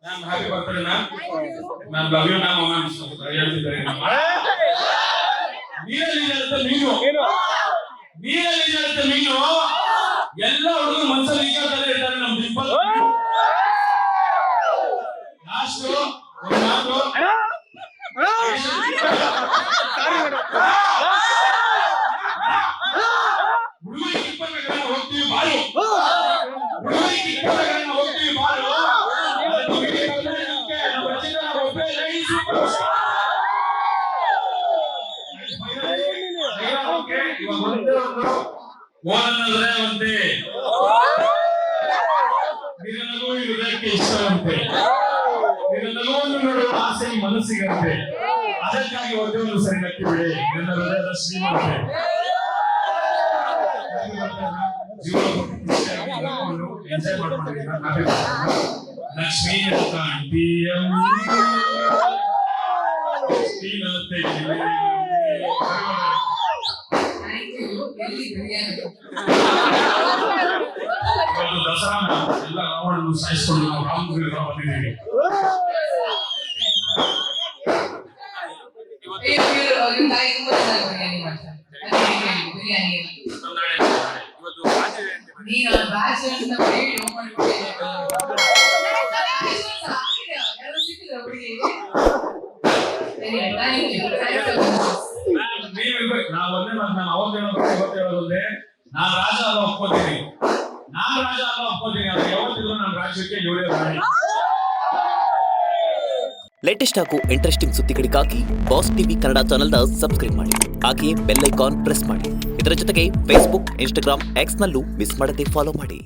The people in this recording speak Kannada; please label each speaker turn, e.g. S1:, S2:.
S1: ನಾನು ಹ್ಯಾಪಿ ಬರ್ತಾರೆ ನಾನು ಲವ್ ಯು ನಾ ಮೊಮೆಂಟ್ಸ್ ಹೇಳ್ತಿದ್ದಾರೆ ನೀರಲ್ಲಿ ಮೀನು ನೀರಲ್ಲಿ ಮೀನು ಎಲ್ಲ ಹುಡುಗರು ಮನಸ್ಸಲ್ಲಿ ಈಗಾಗಲೇ ಇರ್ತಾರೆ ನಮ್ಮ ಡಿಂಪಲ್ ಲಾಸ್ಟ್ ಒಂದು ಮಾತು ಹುಡುಗರಿಗೆ ಇಪ್ಪತ್ತಕ್ಕೆ ಹೋಗ್ತೀವಿ ಬಾರು ಹುಡುಗರಿಗೆ ಇಪ್ಪತ್ತಕ್ಕೆ ಹೋಗ್ತೀವಿ ಬಾರು ಓದನ್ನದ್ರೆ ಒಂದೇ ನಿನ್ನಗೂ ಹೃದಯಕ್ಕೆ ಇಷ್ಟವಂತೆ ನಿನ್ನನ್ನು ನೋಡುವ ಆಸೆ ಮನಸ್ಸಿಗಂತೆ ಅದಕ್ಕಾಗಿ ಒಂದೇ ಒಂದು ಸರಿ ನಕ್ಕಿ ಬಿಡಿ ನನ್ನ ಹೃದಯದ ಶ್ರೀಮಂತೆ ಎಂಜಾಯ್ ಮಾಡ್ಕೊಂಡಿದ್ದೀನಿ ಲಕ್ಷ್ಮೀ ದಸರಾ ಎಲ್ಲ ರಾವಣನ್ನು ಸಾಯಿಸಿಕೊಂಡು ನಾವು ರಾಮಗಿರಿ ಬಂದಿದ್ದೀವಿ ನಾವು ಒಂದೇ ಮಾತು ನಾನು ಅವತ್ತು ಹೇಳೋದಂದ್ರೆ ನಾನು ರಾಜ ಅಲ್ಲ ಒಪ್ಕೋತೀನಿ ಅದು ಯಾವತ್ತಿದ್ರು ನಮ್ಮ ರಾಜ್ಯಕ್ಕೆ ಇವರೇ ರಾಣಿ.
S2: ಲೇಟೆಸ್ಟ್ ಹಾಗೂ ಇಂಟ್ರೆಸ್ಟಿಂಗ್ ಸುದ್ದಿಗಳಿಗಾಗಿ ಬಾಸ್ ಟಿವಿ ಕನ್ನಡ ಚಾನೆಲ್ನ ಸಬ್ಸ್ಕ್ರೈಬ್ ಮಾಡಿ. ಹಾಗೆಯೇ ಬೆಲ್ ಐಕಾನ್ ಪ್ರೆಸ್ ಮಾಡಿ. ಇದರ ಜೊತೆಗೆ ಫೇಸ್ಬುಕ್, ಇನ್ಸ್ಟಾಗ್ರಾಮ್, ಎಕ್ಸ್ ನಲ್ಲೂ ಮಿಸ್ ಮಾಡದೆ ಫಾಲೋ ಮಾಡಿ.